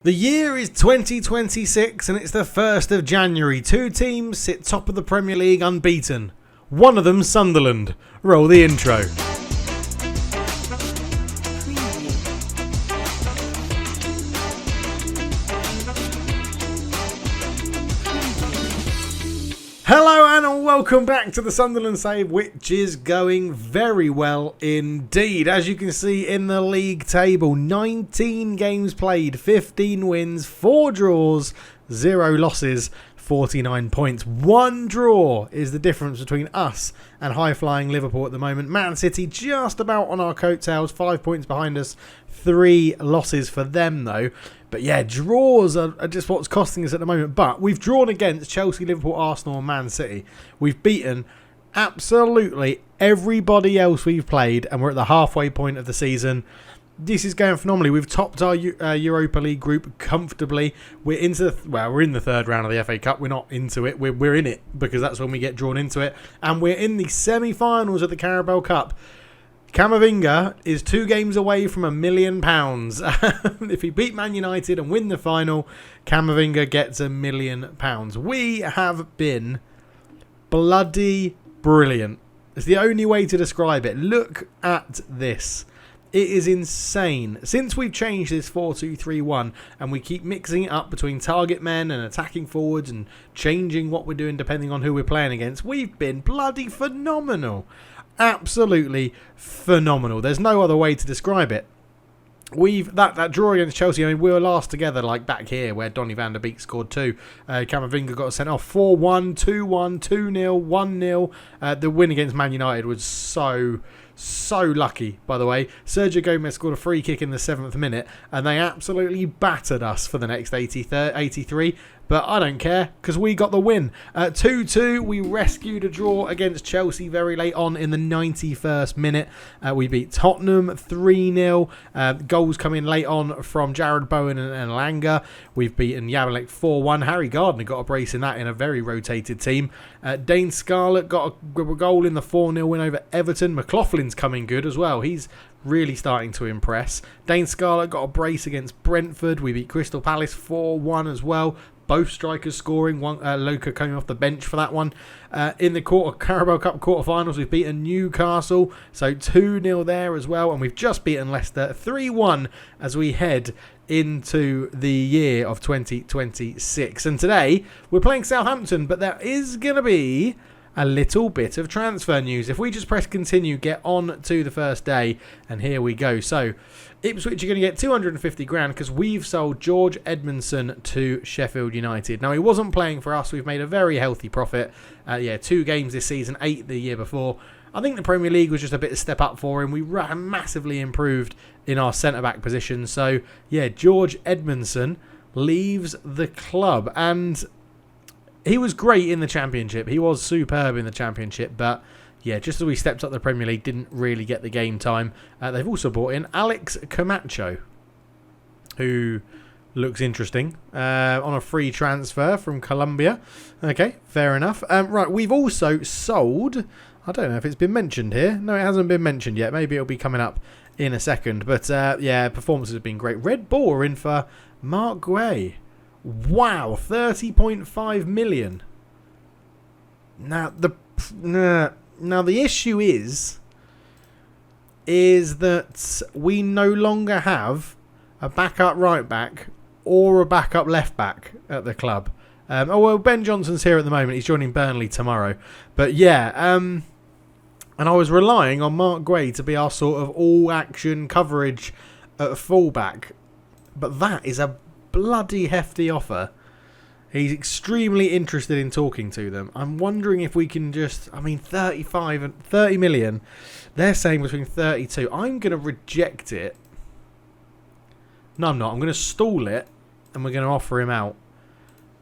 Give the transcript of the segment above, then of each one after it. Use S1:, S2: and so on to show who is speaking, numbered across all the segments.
S1: The year is 2026 and it's the 1st of January. Two teams sit top of the Premier League unbeaten. One of them Sunderland. Roll the intro. Hello and welcome back to the Sunderland Save, which is going very well indeed. As you can see in the league table, 19 games played, 15 wins, 4 draws, 0 losses, 49 points. One draw is the difference between us and high-flying Liverpool at the moment. Man City just about on our coattails, 5 points behind us, 3 losses for them though. But yeah, draws are just what's costing us at the moment. But we've drawn against Chelsea, Liverpool, Arsenal and Man City. We've beaten absolutely everybody else we've played, and we're at the halfway point of the season. This is going phenomenally. We've topped our Europa League group comfortably. We're in the third round of the FA Cup. We're not into it. We're in it because that's when we get drawn into it. And we're in the semi-finals of the Carabao Cup. Camavinga is 2 games away from £1 million. If he beat Man United and win the final, Camavinga gets £1 million. We have been bloody brilliant. It's the only way to describe it. Look at this. It is insane. Since we've changed this 4-2-3-1 and we keep mixing it up between target men and attacking forwards and changing what we're doing depending on who we're playing against, we've been bloody phenomenal. Absolutely phenomenal. There's no other way to describe it. That draw against Chelsea, I mean, we were last together like back here where Donny van der Beek scored 2. Camavinga got sent off 4-1, 2-1, 2-0, 1-0. The win against Man United was so lucky, by the way. Sergio Gomez scored a free kick in the 7th minute and they absolutely battered us for the next 83. But I don't care because we got the win. 2-2, we rescued a draw against Chelsea very late on in the 91st minute. We beat Tottenham 3-0. Goals coming late on from Jared Bowen and Langer. We've beaten Yamalek 4-1. Harry Gardner got a brace in that in a very rotated team. Dane Scarlett got a goal in the 4-0 win over Everton. McLaughlin's coming good as well. He's really starting to impress. Dane Scarlett got a brace against Brentford. We beat Crystal Palace 4-1 as well. Both strikers scoring, Loka coming off the bench for that one. In the Carabao Cup quarterfinals, we've beaten Newcastle, so 2-0 there as well. And we've just beaten Leicester 3-1 as we head into the year of 2026. And today, we're playing Southampton, but there is going to be a little bit of transfer news. If we just press continue, get on to the first day, and here we go. So, Ipswich are going to get 250 grand because we've sold George Edmondson to Sheffield United. Now, he wasn't playing for us. We've made a very healthy profit. 2 games this season, 8 the year before. I think the Premier League was just a bit of a step up for him. We massively improved in our centre-back position. So, George Edmondson leaves the club. And he was great in the Championship. He was superb in the Championship, but just as we stepped up the Premier League, didn't really get the game time. They've also brought in Alex Camacho, who looks interesting, on a free transfer from Colombia. Okay, fair enough. Right, we've also sold, I don't know if it's been mentioned here. No, it hasn't been mentioned yet. Maybe it'll be coming up in a second. But performances have been great. Red Bull are in for Mark Guay. Wow, 30.5 million. Now the issue is that we no longer have a backup right back or a backup left back at the club. Ben Johnson's here at the moment. He's joining Burnley tomorrow. But and I was relying on Mark Guay to be our sort of all-action coverage at fullback. But that is a bloody hefty offer. He's extremely interested in talking to them. I'm wondering if we can 35 and 30 million. They're saying between 32. I'm going to reject it. No, I'm not. I'm going to stall it and we're going to offer him out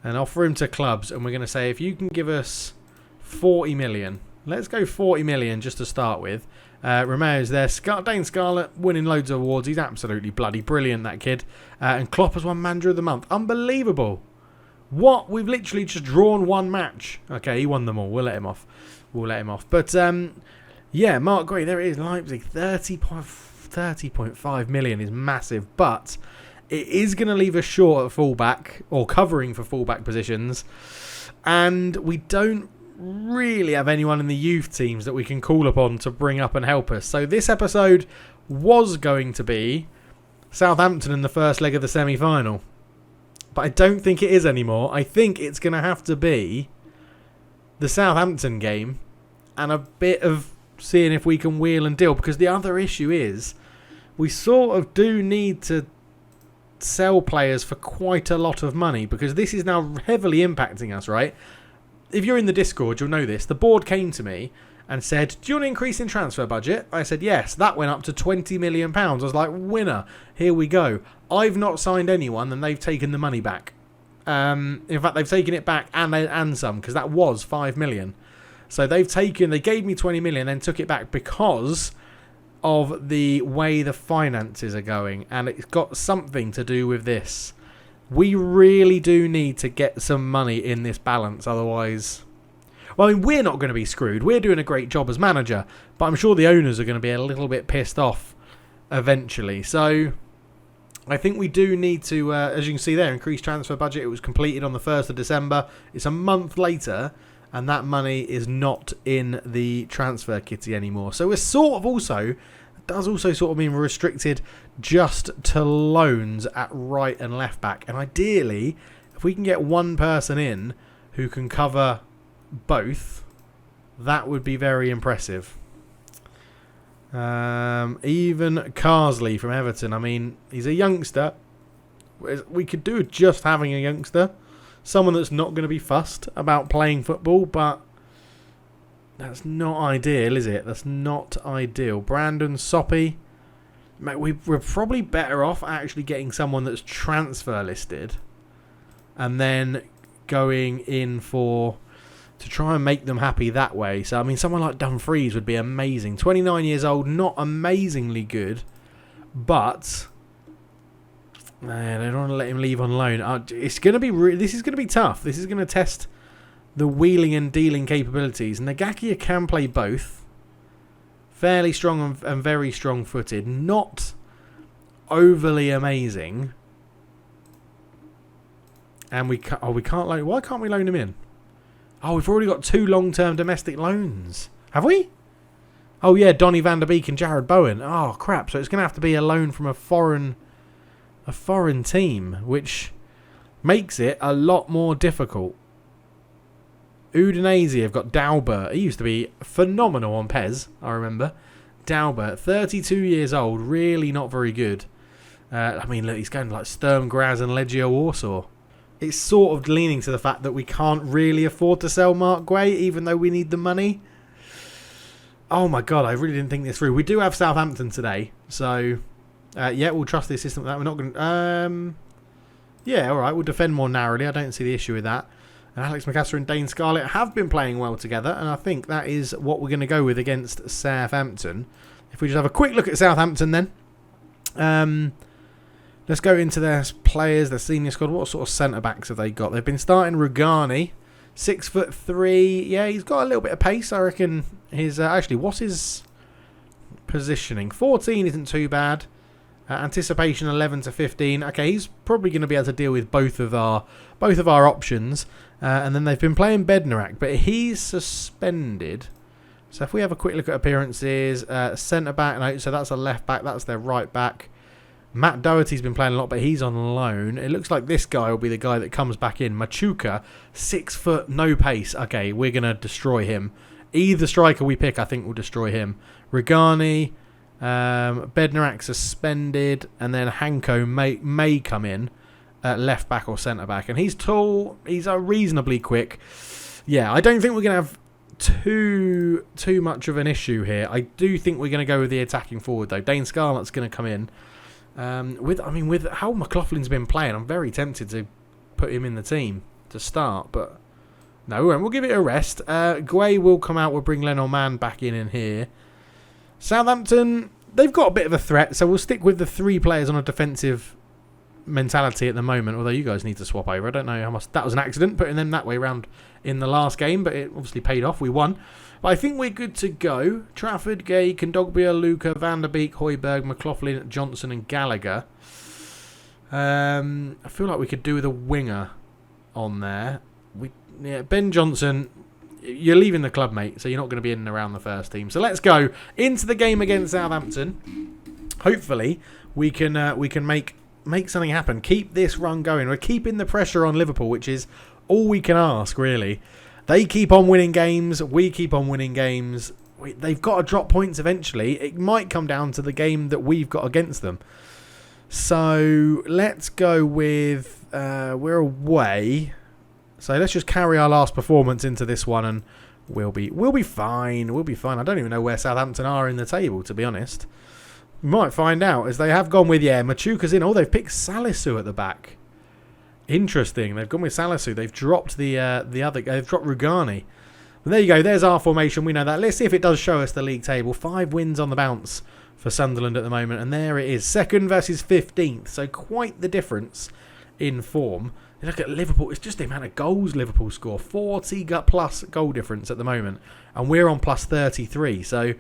S1: and offer him to clubs. And we're going to say, if you can give us 40 million, let's go 40 million just to start with. Romeo's there. Dane Scarlett winning loads of awards. He's absolutely bloody brilliant, that kid. And Klopp has won Manager of the Month. Unbelievable. What? We've literally just drawn one match. Okay, he won them all. We'll let him off. But, Mark Guay, there it is. Leipzig, 30.5 million is massive. But it is going to leave us short at fullback or covering for fullback positions. And we don't really have anyone in the youth teams that we can call upon to bring up and help us. So this episode was going to be Southampton in the first leg of the semi-final. But I don't think it is anymore. I think it's going to have to be the Southampton game and a bit of seeing if we can wheel and deal. Because the other issue is we sort of do need to sell players for quite a lot of money, because this is now heavily impacting us, right? If you're in the Discord, you'll know this. The board came to me and said, do you want an increase in transfer budget? I said, yes. That went up to £20 million. I was like, winner. Here we go. I've not signed anyone and they've taken the money back. In fact, they've taken it back and some, because that was £5 million. So they gave me 20 million, then took it back because of the way the finances are going, and it's got something to do with this. We really do need to get some money in this balance, otherwise, well, I mean, we're not going to be screwed. We're doing a great job as manager, but I'm sure the owners are going to be a little bit pissed off eventually. So I think we do need to, as you can see there, increase transfer budget. It was completed on the 1st of December. It's a month later, and that money is not in the transfer kitty anymore. So we're sort of also, it does also sort of mean we're restricted just to loans at right and left back. And ideally, if we can get one person in who can cover both, that would be very impressive. Even Carsley from Everton, I mean, he's a youngster. We could do with just having a youngster. Someone that's not going to be fussed about playing football, but that's not ideal, is it? That's not ideal. Brandon Soppy. Mate, we're probably better off actually getting someone that's transfer listed and then going in to try and make them happy that way. So, I mean, someone like Dumfries would be amazing. 29 years old, not amazingly good, but man, I don't want to let him leave on loan. It's going to be this is going to be tough. This is going to test the wheeling and dealing capabilities. And Nagakia can play both. Fairly strong and very strong-footed. Not overly amazing. And we can't loan. Why can't we loan him in? Oh, we've already got 2 long-term domestic loans. Have we? Oh yeah, Donny van der Beek and Jared Bowen. Oh crap! So it's going to have to be a loan from a foreign team, which makes it a lot more difficult. Udinese have got Daubert. He used to be phenomenal on PES, I remember. Daubert, 32 years old, really not very good. I mean, look, he's going like Sturm Graz and Legia Warsaw. It's sort of leaning to the fact that we can't really afford to sell Mark Guay, even though we need the money. Oh my god, I really didn't think this through. We do have Southampton today, so yeah, we'll trust the system with that. We're not going to... yeah, alright, we'll defend more narrowly. I don't see the issue with that. And Alex McAllister and Dane Scarlett have been playing well together, and I think that is what we're going to go with against Southampton. If we just have a quick look at Southampton then. Let's go into their players, their senior squad. What sort of centre-backs have they got? They've been starting Rugani, 6'3". Yeah, he's got a little bit of pace. I reckon his... actually, what's his positioning? 14 isn't too bad. Anticipation 11 to 15. Okay, he's probably going to be able to deal with both of our options. And then they've been playing Bednarak, but he's suspended. So if we have a quick look at appearances, centre-back, no, so that's a left-back, that's their right-back. Matt Doherty's been playing a lot, but he's on loan. It looks like this guy will be the guy that comes back in. Machuca, 6 foot, no pace. Okay, we're going to destroy him. Either striker we pick, I think, will destroy him. Regani, Bednarak suspended, and then Hanko may come in at left back or centre back. And he's tall, he's reasonably quick. Yeah, I don't think we're going to have too much of an issue here. I do think we're going to go with the attacking forward, though. Dane Scarlett's going to come in. With how McLaughlin's been playing, I'm very tempted to put him in the team to start, but no, we won't. We'll give it a rest. Guay will come out. We'll bring Lenormand back in here. Southampton, they've got a bit of a threat, so we'll stick with the 3 players on a defensive mentality at the moment, although you guys need to swap over. I don't know how much that was an accident, putting them that way around in the last game, but it obviously paid off. We won. But I think we're good to go. Trafford, Gay, Kondogbia, Luca, Van der Beek, Højbjerg, McLaughlin, Johnson and Gallagher. I feel like we could do with a winger on there. Ben Johnson, you're leaving the club, mate, so you're not going to be in and around the first team. So let's go into the game against Southampton. Hopefully, we can make something happen. Keep this run going. We're keeping the pressure on Liverpool, which is all we can ask, really. They keep on winning games. We keep on winning games. They've got to drop points eventually. It might come down to the game that we've got against them. So let's go with we're away. So let's just carry our last performance into this one, and we'll be fine. We'll be fine. I don't even know where Southampton are in the table, to be honest. We might find out, as they have gone with Machuca's in. Oh, they've picked Salisu at the back. Interesting. They've gone with Salisu. They've dropped the other. They've dropped Rugani. Well, there you go. There's our formation. We know that. Let's see if it does show us the league table. 5 wins on the bounce for Sunderland at the moment, and there it is. 2nd versus 15th. So quite the difference in form. You look at Liverpool. It's just the amount of goals Liverpool score. 40 plus goal difference at the moment, and we're on plus 33. So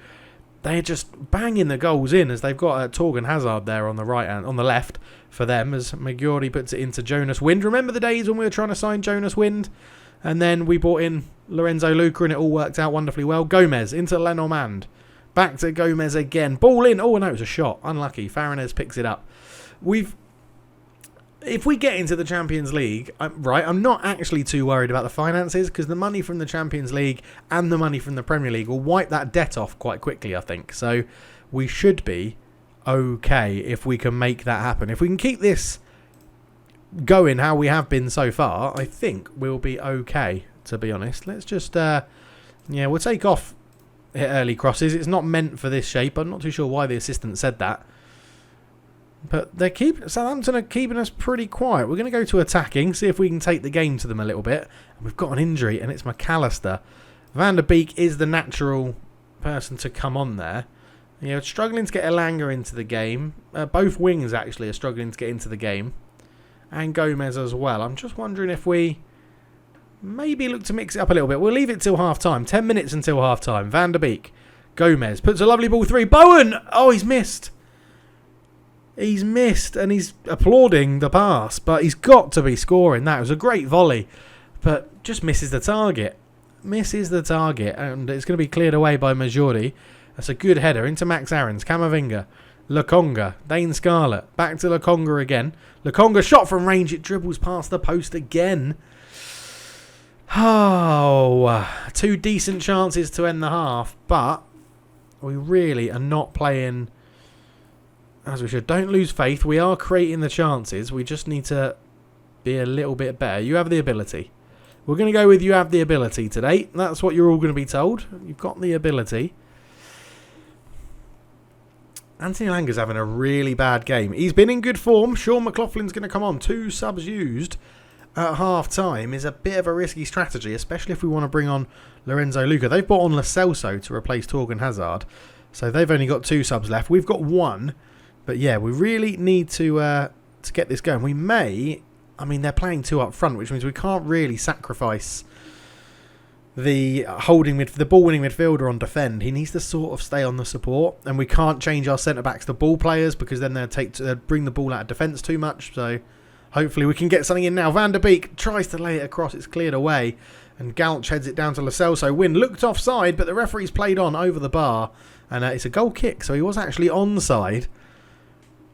S1: they're just banging the goals in, as they've got Torgan Hazard there on the on the left for them, as Maggiore puts it into Jonas Wind. Remember the days when we were trying to sign Jonas Wind, and then we brought in Lorenzo Luca, and it all worked out wonderfully well. Gomez into Lenormand, back to Gomez again. Ball in. Oh no, it was a shot. Unlucky. Farinez picks it up. If we get into the Champions League, I'm not actually too worried about the finances, because the money from the Champions League and the money from the Premier League will wipe that debt off quite quickly, I think. So we should be okay if we can make that happen. If we can keep this going how we have been so far, I think we'll be okay, to be honest. Let's just, we'll take off early crosses. It's not meant for this shape. I'm not too sure why the assistant said that. But Southampton are keeping us pretty quiet. We're going to go to attacking, see if we can take the game to them a little bit. And we've got an injury, and it's McAllister. Van der Beek is the natural person to come on there. Struggling to get Elanga into the game. Both wings, actually, are struggling to get into the game. And Gomez as well. I'm just wondering if we maybe look to mix it up a little bit. We'll leave it till half-time. 10 minutes until half-time. Van der Beek. Gomez puts a lovely ball through. Bowen! Oh, he's missed. He's missed, and he's applauding the pass, but he's got to be scoring that. It was a great volley, but just misses the target. Misses the target, and it's going to be cleared away by Maggiore. That's a good header into Max Aarons, Camavinga, Lokonga, Dane Scarlett, back to Lokonga again. Lokonga shot from range, it dribbles past the post again. Oh, 2 decent chances to end the half, but we really are not playing as we should. Don't lose faith. We are creating the chances. We just need to be a little bit better. You have the ability. We're going to go with you have the ability today. That's what you're all going to be told. You've got the ability. Anthony Langer's having a really bad game. He's been in good form. Sean McLaughlin's going to come on. 2 subs used at half-time is a bit of a risky strategy, especially if we want to bring on Lorenzo Luca. They've brought on Lo Celso to replace Torgan Hazard. So they've only got 2 subs left. We've got 1. But yeah, we really need to get this going. We may, they're playing 2 up front, which means we can't really sacrifice the ball-winning midfielder on defend. He needs to sort of stay on the support, and we can't change our centre-backs to ball players, because then they'll bring the ball out of defence too much. So hopefully we can get something in now. Van der Beek tries to lay it across. It's cleared away, and Galch heads it down to Lo Celso. Win looked offside, but the referee's played on over the bar, and it's a goal kick, so he was actually onside.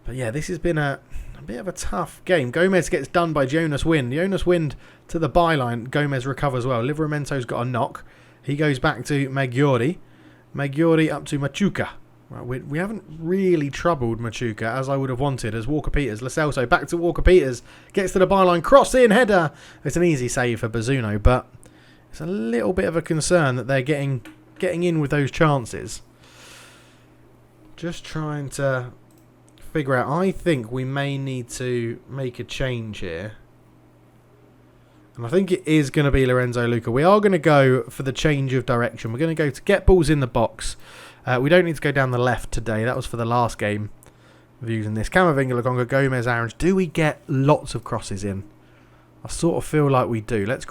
S1: But yeah, this has been a bit of a tough game. Gomez gets done by Jonas Wind. Jonas Wind to the byline. Gomez recovers well. Livramento's got a knock. He goes back to Maggiore. Maggiore up to Machuca. Right, we haven't really troubled Machuca as I would have wanted, as Walker-Peters. Lo Celso back to Walker-Peters. Gets to the byline. Cross in, header. It's an easy save for Bazzuno, but it's a little bit of a concern that they're getting in with those chances. Just trying to figure out. I think we may need to make a change here, and I think it is going to be Lorenzo Luca. We are going to go for the change of direction. We're going to go to get balls in the box. We don't need to go down the left today. That was for the last game of using this. Camavinga, Lokonga, Gomez, Aarons. Do we get lots of crosses in? I sort of feel like we do. Let's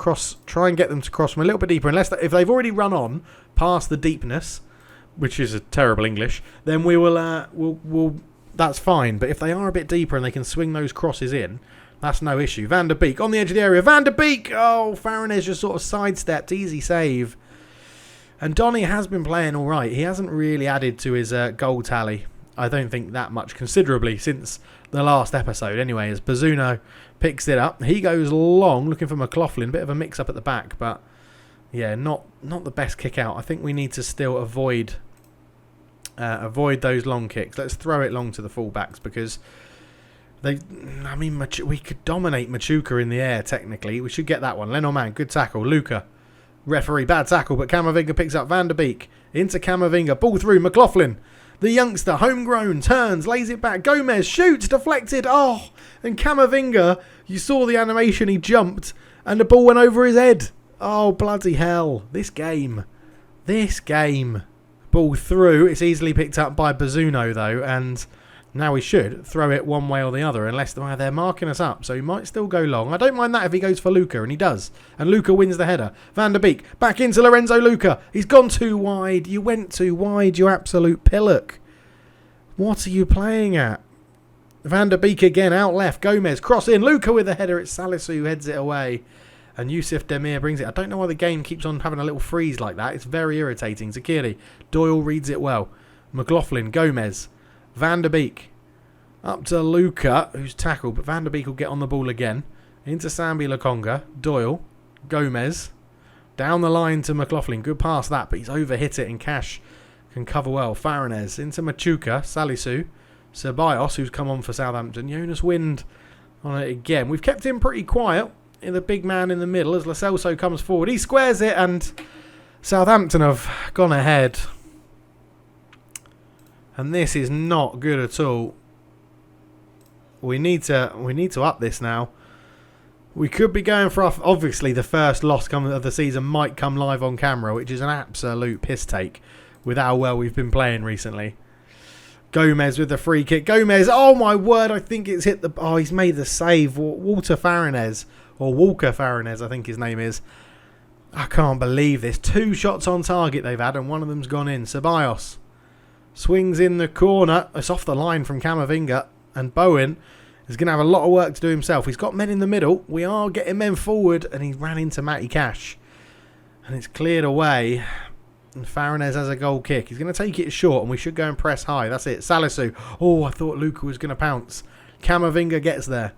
S1: try and get them to cross from a little bit deeper. If they've already run on past the deepness, which is a terrible English, then we will we'll that's fine. But if they are a bit deeper and they can swing those crosses in, that's no issue. Van der Beek on the edge of the area. Van der Beek! Oh, Farronez just sort of sidestepped. Easy save. And Donny has been playing all right. He hasn't really added to his goal tally. I don't think that much considerably since the last episode. Anyway, as Bazzuno picks it up, he goes long looking for McLaughlin. Bit of a mix-up at the back, but yeah, not the best kick out. I think we need to still avoid those long kicks. Let's throw it long to the fullbacks because we could dominate Machuca in the air technically. We should get that one. Lenormand, good tackle. Luca, referee, bad tackle, but Camavinga picks up Van der Beek into Camavinga. Ball through McLaughlin. The youngster, homegrown, turns, lays it back. Gomez shoots, deflected. Oh, and Camavinga, you saw the animation. He jumped, and the ball went over his head. Oh, bloody hell. This game. Ball through. It's easily picked up by Bazzuno, though, and now we should throw it one way or the other, unless they're marking us up. So he might still go long. I don't mind that if he goes for Luca, and he does. And Luca wins the header. Van der Beek, back into Lorenzo Luca. He's gone too wide. You went too wide, you absolute pillock. What are you playing at? Van der Beek again, out left. Gomez, cross in. Luca with the header. It's Salisu who heads it away. And Yusuf Demir brings it. I don't know why the game keeps on having a little freeze like that. It's very irritating. Zakiri. Doyle reads it well. McLaughlin, Gomez. Van der Beek. Up to Luca, who's tackled. But Van der Beek will get on the ball again. Into Sambi Lokonga. Doyle. Gomez. Down the line to McLaughlin. Good pass that, but he's overhit it and Cash can cover well. Farronez into Machuca. Salisu. Ceballos, who's come on for Southampton. Jonas Wind on it again. We've kept him pretty quiet. In the big man in the middle as Lo Celso comes forward. He squares it and Southampton have gone ahead. And this is not good at all. We need to up this now. We could be going for obviously the first loss of the season might come live on camera, which is an absolute piss take with how well we've been playing recently. Gomez with the free kick. Gomez, oh my word, I think it's hit the... Oh, he's made the save. Walker Farronez, I think his name is. I can't believe this. 2 shots on target they've had and one of them's gone in. Ceballos swings in the corner. It's off the line from Camavinga. And Bowen is going to have a lot of work to do himself. He's got men in the middle. We are getting men forward. And he ran into Matty Cash. And it's cleared away. And Farronez has a goal kick. He's going to take it short and we should go and press high. That's it. Salisu. Oh, I thought Luca was going to pounce. Camavinga gets there.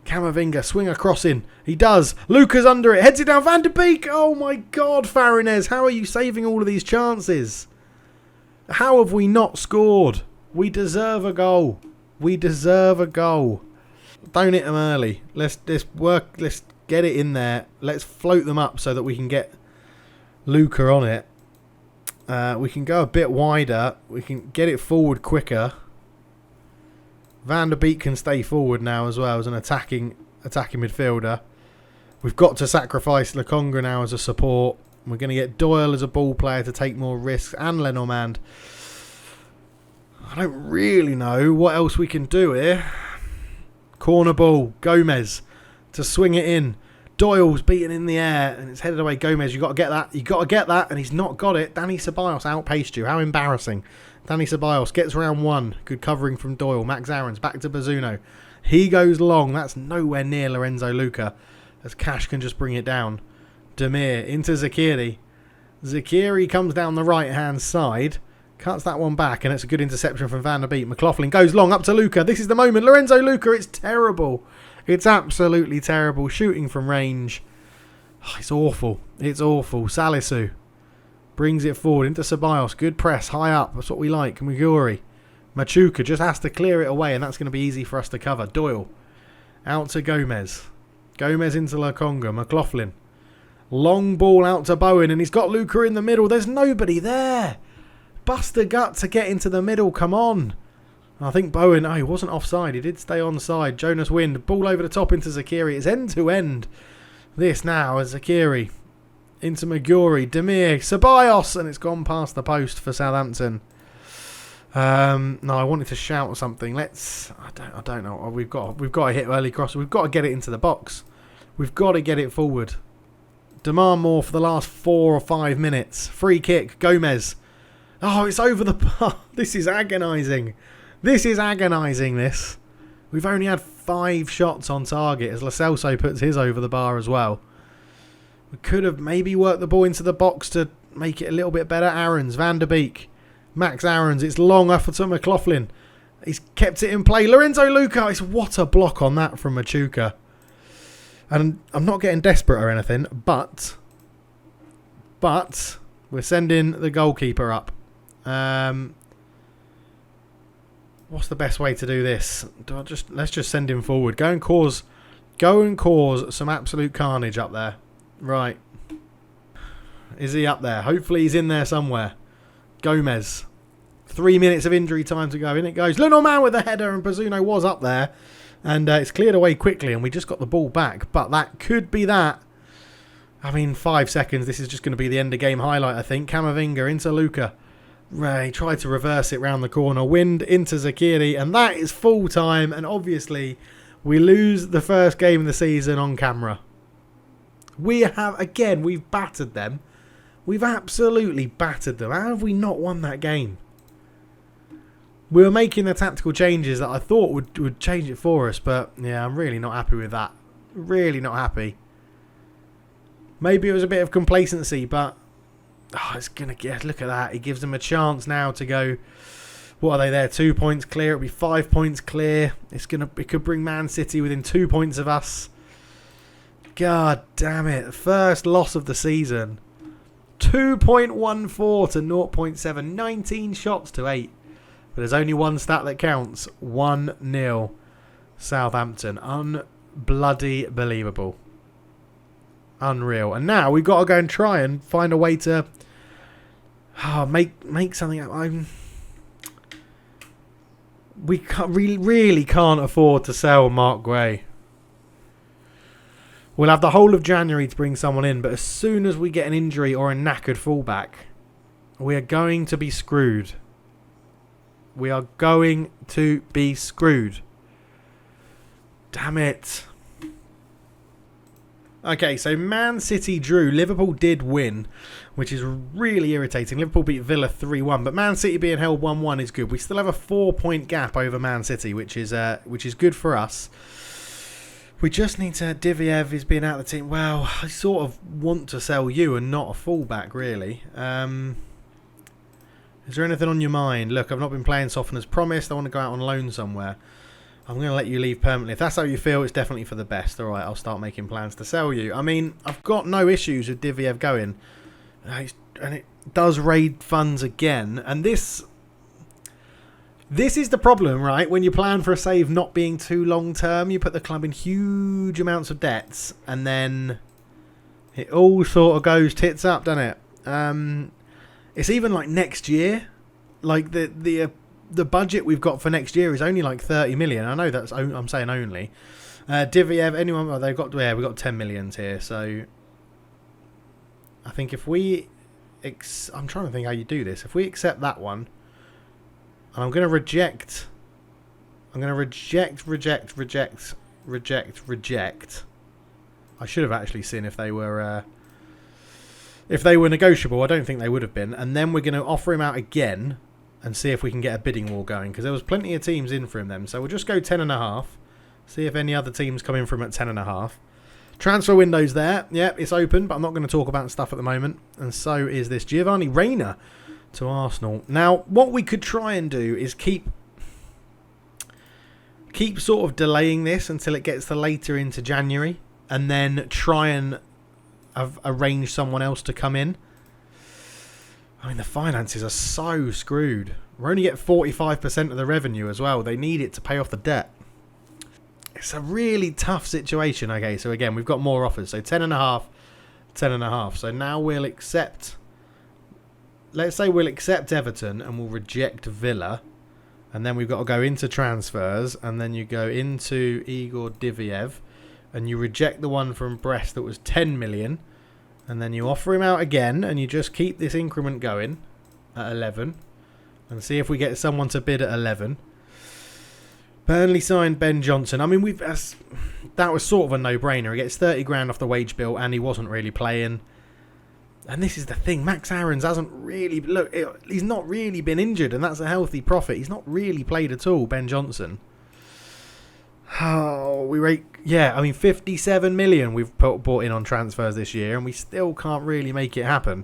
S1: Camavinga, swing across in. He does. Luca's under it. Heads it down. Van der Beek. Oh my God, Farronez. How are you saving all of these chances? How have we not scored? We deserve a goal. Don't hit them early. Let's get it in there. Let's float them up so that we can get Luca on it. We can go a bit wider. We can get it forward quicker. Van der Beek can stay forward now as well as an attacking midfielder. We've got to sacrifice Lokonga now as a support. We're going to get Doyle as a ball player to take more risks and Lenormand. I don't really know what else we can do here. Corner ball. Gomez to swing it in. Doyle's beaten in the air and it's headed away. Gomez, you got to get that. And he's not got it. Danny Ceballos outpaced you. How embarrassing. Danny Ceballos gets round one. Good covering from Doyle. Max Aarons back to Bazzuno. He goes long. That's nowhere near Lorenzo Luca as Cash can just bring it down. Demir into Zakiri. Zakiri comes down the right hand side. Cuts that one back and it's a good interception from Van der Beek. McLaughlin goes long up to Luca. This is the moment. Lorenzo Luca, it's terrible. It's absolutely terrible. Shooting from range. Oh, it's awful. Salisu brings it forward into Ceballos. Good press. High up. That's what we like. Muguri. Machuca just has to clear it away and that's going to be easy for us to cover. Doyle. Out to Gomez. Gomez into Lokonga. McLaughlin. Long ball out to Bowen and he's got Luca in the middle. There's nobody there. Bust a gut to get into the middle. Come on. I think Bowen, he wasn't offside. He did stay onside. Jonas Wind, ball over the top into Zakiri. It's end to end. This now is Zakiri. Into Maguri. Demir. Ceballos. And it's gone past the post for Southampton. No, I wanted to shout something. I don't know. We've got to hit early cross. We've got to get it into the box. We've got to get it forward. Demand more for the last 4 or 5 minutes. Free kick. Gomez. Oh, it's over the bar. This is agonising. This is agonising, this. We've only had 5 shots on target as Lo Celso puts his over the bar as well. We could have maybe worked the ball into the box to make it a little bit better. Aarons, Van der Beek, Max Aarons. It's long off to McLaughlin. He's kept it in play. Lorenzo Luca. What a block on that from Machuca. And I'm not getting desperate or anything, but we're sending the goalkeeper up. What's the best way to do this? Let's just send him forward. Go and cause some absolute carnage up there. Right. Is he up there? Hopefully he's in there somewhere. Gomez. 3 minutes of injury time to go. In it goes. Lenormand with the header, and Bazzuno was up there. And it's cleared away quickly, and we just got the ball back. But that could be that. I mean, 5 seconds. This is just going to be the end of game highlight, I think. Camavinga into Luca. Ray tried to reverse it round the corner. Wind into Zakiri, and that is full time. And obviously, we lose the first game of the season on camera. We've battered them. We've absolutely battered them. How have we not won that game? We were making the tactical changes that I thought would change it for us, but yeah, I'm really not happy with that. Really not happy. Maybe it was a bit of complacency, but it's gonna get. Look at that. It gives them a chance now to go. What are they there? 2 points clear. It'll be 5 points clear. It could bring Man City within 2 points of us. God damn it! First loss of the season. 2.14 to 0.7. 19 shots to 8. But there's only one stat that counts. 1-0 Southampton. Unbloody believable. Unreal. And now we've got to go and try and find a way to make something up. We really can't afford to sell Mark Gray. We'll have the whole of January to bring someone in, but as soon as we get an injury or a knackered fullback, we are going to be screwed. We are going to be screwed. Damn it. Okay, so Man City drew. Liverpool did win, which is really irritating. Liverpool beat Villa 3-1, but Man City being held 1-1 is good. We still have a 4-point gap over Man City, which is good for us. We just need to... Diviev is being out of the team. Well, I sort of want to sell you and not a fullback, really. Is there anything on your mind? Look, I've not been playing so often as promised. I want to go out on loan somewhere. I'm going to let you leave permanently. If that's how you feel, it's definitely for the best. All right, I'll start making plans to sell you. I mean, I've got no issues with Diviev going. And it does raid funds again. And this is the problem, right? When you plan for a save not being too long-term, you put the club in huge amounts of debts. And then it all sort of goes tits up, doesn't it? It's even like next year. Like the budget we've got for next year is only like 30 million. I know that's I'm saying only. Diviev, anyone? Oh, we've got 10 millions here. So I think if we, I'm trying to think how you do this. If we accept that one, and I'm going to reject. I should have actually seen if they were. If they were negotiable. I don't think they would have been. And then we're going to offer him out again and see if we can get a bidding war going. Because there was plenty of teams in for him then. So we'll just go 10.5. See if any other teams come in for him at 10.5. Transfer window's there. Yep, it's open. But I'm not going to talk about stuff at the moment. And so is this. Giovanni Reina to Arsenal. Now, what we could try and do is keep sort of delaying this until it gets to later into January. And then try and... I've arranged someone else to come in. I mean, the finances are so screwed. We're only getting 45% of the revenue as well. They need it to pay off the debt. It's a really tough situation. Okay, so again, we've got more offers. So 10.5, 10.5. So now we'll accept... Let's say we'll accept Everton and we'll reject Villa. And then we've got to go into transfers. And then you go into Igor Diviev. And you reject the one from Brest that was 10 million. And then you offer him out again. And you just keep this increment going at 11. And see if we get someone to bid at 11. Burnley signed Ben Johnson. I mean, that was sort of a no-brainer. He gets 30 grand off the wage bill. And he wasn't really playing. And this is the thing, Max Aarons hasn't really... Look, he's not really been injured, and that's a healthy profit. He's not really played at all, Ben Johnson. Oh, we rate... Yeah, I mean, 57 million we've bought in on transfers this year, and we still can't really make it happen.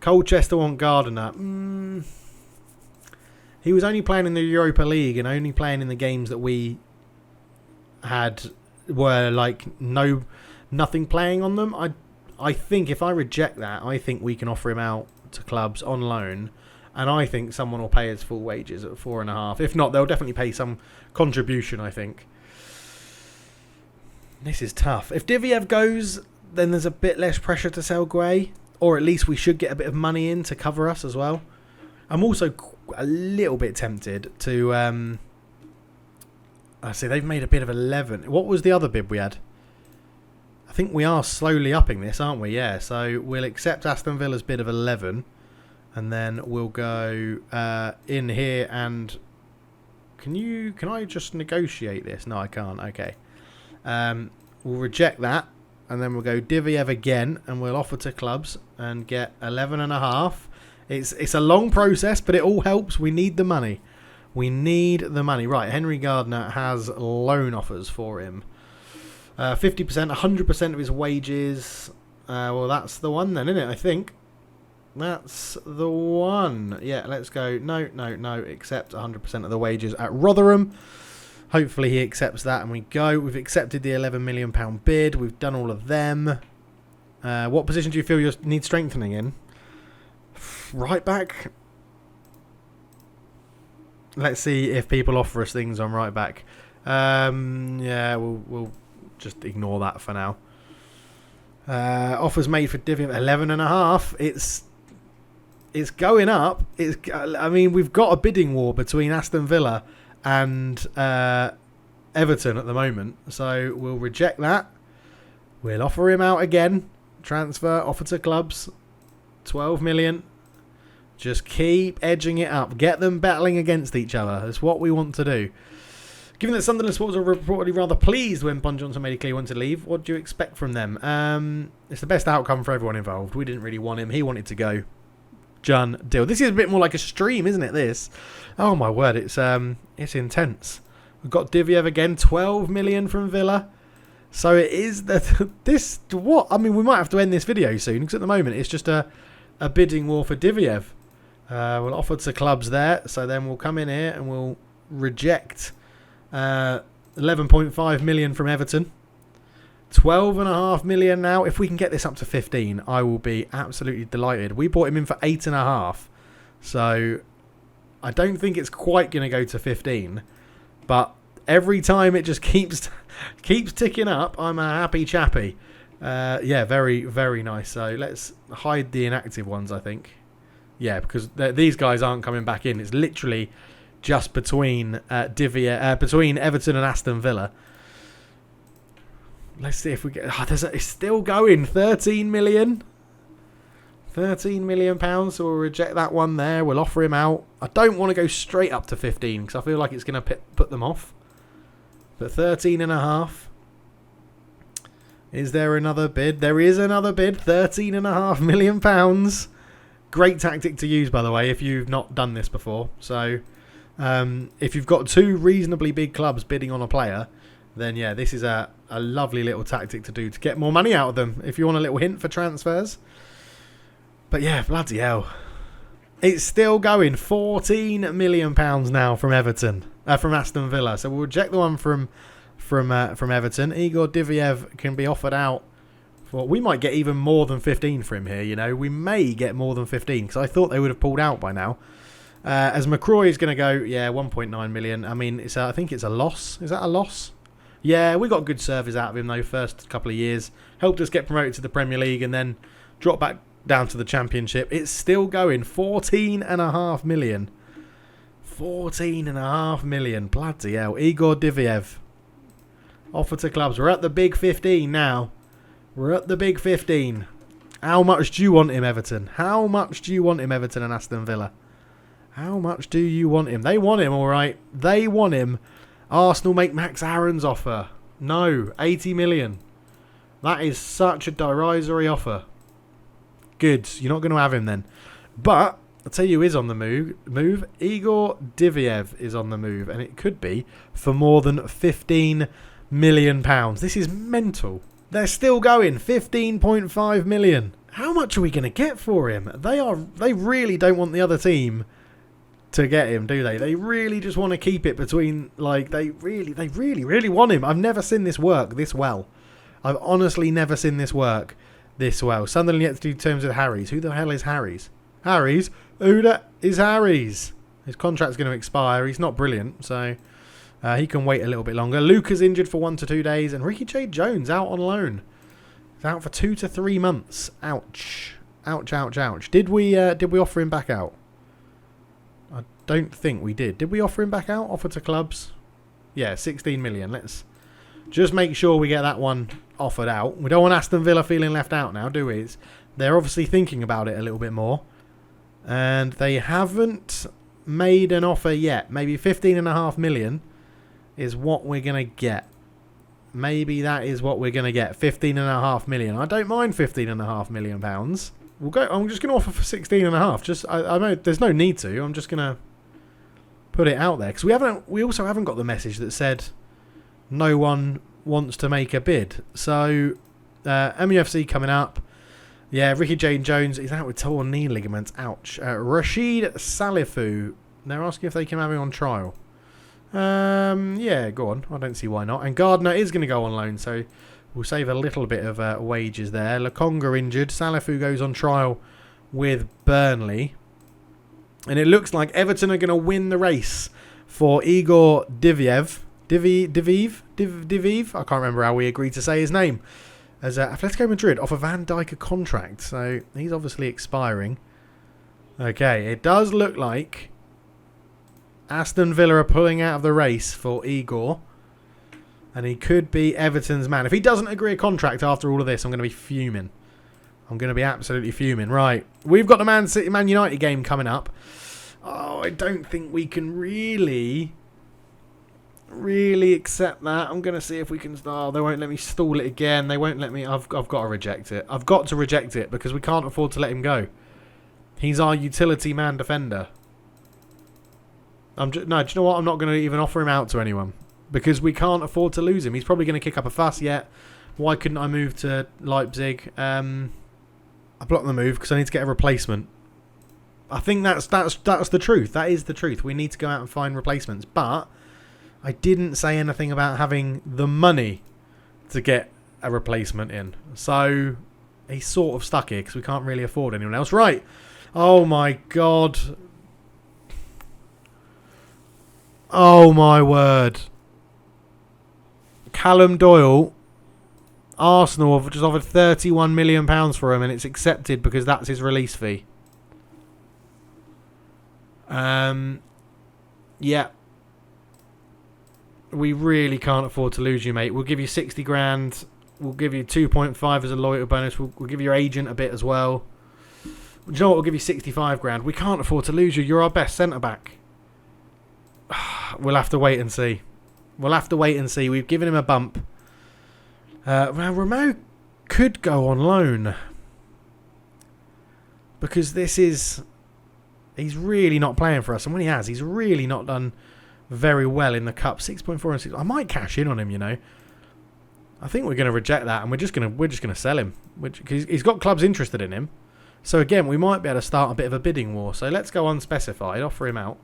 S1: Colchester want Gardner. He was only playing in the Europa League and only playing in the games that we were like nothing playing on them. I think if I reject that, I think we can offer him out to clubs on loan, and I think someone will pay his full wages at 4.5. If not, they'll definitely pay some contribution, I think. This is tough. If Diviev goes, then there's a bit less pressure to sell Gray, or at least we should get a bit of money in to cover us as well. I'm also a little bit tempted to... I see they've made a bid of 11. What was the other bid we had? I think we are slowly upping this, aren't we? Yeah, so we'll accept Aston Villa's bid of 11, and then we'll go in here and... Can I just negotiate this? No, I can't. Okay. We'll reject that, and then we'll go Diviev again, and we'll offer to clubs and get 11.5. It's a long process, but it all helps. We need the money. We need the money. Right, Henry Gardner has loan offers for him. 50%, 100% of his wages. Well, that's the one then, isn't it? I think. That's the one. Yeah, let's go. No. Accept 100% of the wages at Rotherham. Hopefully he accepts that and we go. We've accepted the £11 million bid. We've done all of them. What position do you feel you need strengthening in? Right back. Let's see if people offer us things on right back. Yeah, we'll just ignore that for now. Offers made for Diviev 11.5. It's going up. I mean, we've got a bidding war between Aston Villa and Everton at the moment, so we'll reject that. We'll offer him out again. Transfer, offer to clubs, 12 million. Just keep edging it up. Get them battling against each other. That's what we want to do. Given that Sunderland supporters were reportedly rather pleased when Ben Johnson made it clear he wanted to leave, what do you expect from them? It's the best outcome for everyone involved. We didn't really want him. He wanted to go. Done deal. This is a bit more like a stream, isn't it? This. Oh my word! It's intense. We've got Diviev again. 12 million from Villa. So it is that this. What? I mean, we might have to end this video soon because at the moment it's just a bidding war for Diviev. We'll offer to clubs there. So then we'll come in here and we'll reject 11.5 million from Everton. 12.5 million now. If we can get this up to 15, I will be absolutely delighted. We bought him in for 8.5, so I don't think it's quite going to go to 15. But every time it just keeps ticking up, I'm a happy chappy. Yeah, very, very nice. So let's hide the inactive ones, I think. Yeah, because these guys aren't coming back in. It's literally just between between Everton and Aston Villa. Let's see if we get... it's still going. 13 million. 13 million pounds. So we'll reject that one there. We'll offer him out. I don't want to go straight up to 15 because I feel like it's going to put them off. But 13.5. Is there another bid? There is another bid. 13.5 million pounds. Great tactic to use, by the way, if you've not done this before. So if you've got two reasonably big clubs bidding on a player, then yeah, this is a lovely little tactic to do to get more money out of them if you want a little hint for transfers. But yeah, bloody hell. It's still going. £14 million now from Everton, from Aston Villa. So we'll reject the one from Everton. Igor Diviev can be offered out for... We might get even more than 15 for him here, you know. We may get more than 15 because I thought they would have pulled out by now. As McCroy is going to go, yeah, 1.9 million. I mean, I think it's a loss. Is that a loss? Yeah, we got good service out of him, though, first couple of years. Helped us get promoted to the Premier League and then drop back down to the Championship. It's still going. 14.5 million. 14.5 million. Bloody hell. Igor Diviev. Offer to clubs. We're at the big 15 now. We're at the big 15. How much do you want him, Everton? How much do you want him, Everton and Aston Villa? How much do you want him? They want him, all right. They want him. Arsenal make Max Aarons offer. No, 80 million. That is such a derisory offer. Good. You're not going to have him then. But I'll tell you who is on the move. Igor Diviev is on the move, and it could be for more than £15 million. This is mental. They're still going. 15.5 million. How much are we going to get for him? They really don't want the other team to get him, do they? They really just want to keep it between, like, they really want him. I've never seen this work this well. I've honestly never seen this work this well. Sunderland yet to do terms with Harries. Who the hell is Harries? Harries? Who the is Harries? His contract's going to expire. He's not brilliant, so he can wait a little bit longer. Luca's injured for 1 to 2 days, and Ricky J. Jones out on loan. He's out for 2 to 3 months. Ouch. Ouch, ouch, ouch. Did we offer him back out? I don't think we did. Did we offer him back out? Offer to clubs? Yeah, 16 million. Let's just make sure we get that one offered out. We don't want Aston Villa feeling left out now, do we? They're obviously thinking about it a little bit more. And they haven't made an offer yet. Maybe 15.5 million is what we're going to get. Maybe that is what we're going to get. 15.5 million. I don't mind 15.5 million pounds. We'll go. I'm just going to offer for 16.5. Just I know there's no need to. I'm just going to put it out there because we also haven't got the message that said no one wants to make a bid. So MUFC coming up. Yeah, Ricky J. Jones is out with torn knee ligaments. Ouch. Rashid Salifu. They're asking if they can have him on trial. Yeah, go on. I don't see why not. And Gardner is going to go on loan, so we'll save a little bit of wages there. Lakonga injured. Salifu goes on trial with Burnley. And it looks like Everton are going to win the race for Igor Diviev. Diviv? I can't remember how we agreed to say his name. As Atletico Madrid offer Van Dijk a contract. So he's obviously expiring. Okay, it does look like Aston Villa are pulling out of the race for Igor. And he could be Everton's man. If he doesn't agree a contract after all of this, I'm going to be fuming. I'm going to be absolutely fuming. Right, we've got the Man United game coming up. Oh, I don't think we can really accept that. I'm going to see if we can. Oh, they won't let me stall it again. They won't let me. I've got to reject it. I've got to reject it because we can't afford to let him go. He's our utility man defender. No, do you know what? I'm not going to even offer him out to anyone because we can't afford to lose him. He's probably going to kick up a fuss yet. Why couldn't I move to Leipzig? I blocked the move because I need to get a replacement. I think that's the truth. That is the truth. We need to go out and find replacements. But I didn't say anything about having the money to get a replacement in. So he's sort of stuck here because we can't really afford anyone else. Right. Oh, my God. Oh, my word. Callum Doyle, Arsenal have just offered £31 million for him and it's accepted because that's his release fee. Yeah. We really can't afford to lose you, mate. We'll give you 60 grand. We'll give you 2.5 as a loyalty bonus. We'll give your agent a bit as well. Do you know what? We'll give you 65 grand. We can't afford to lose you. You're our best centre-back. We'll have to wait and see. We'll have to wait and see. We've given him a bump. Romeo could go on loan. Because he's really not playing for us. And when he has, he's really not done very well in the cup. 6.4 and 6. I might cash in on him, you know. I think we're going to reject that and we're just going to sell him. Because he's got clubs interested in him. So again, we might be able to start a bit of a bidding war. So let's go unspecified. Offer him out.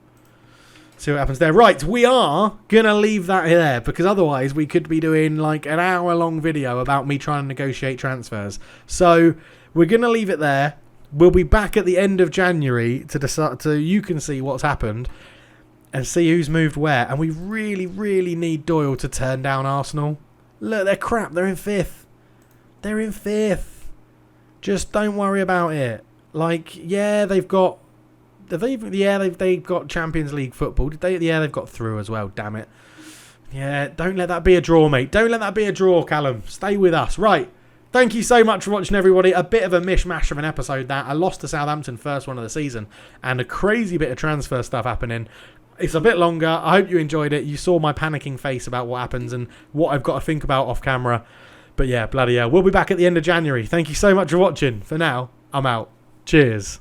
S1: See what happens there. Right, we are going to leave that there because otherwise we could be doing like an hour-long video about me trying to negotiate transfers. So we're going to leave it there. We'll be back at the end of January to decide, so you can see what's happened and see who's moved where. And we really, really need Doyle to turn down Arsenal. Look, they're crap. They're in 5th. They're in 5th. Just don't worry about it. Like, yeah, they've got Champions League football. They've got through as well. Damn it. Yeah, don't let that be a draw, mate. Don't let that be a draw, Callum. Stay with us. Right. Thank you so much for watching, everybody. A bit of a mishmash of an episode that. I lost to Southampton first one of the season and a crazy bit of transfer stuff happening. It's a bit longer. I hope you enjoyed it. You saw my panicking face about what happens and what I've got to think about off camera. But yeah, bloody hell. We'll be back at the end of January. Thank you so much for watching. For now, I'm out. Cheers.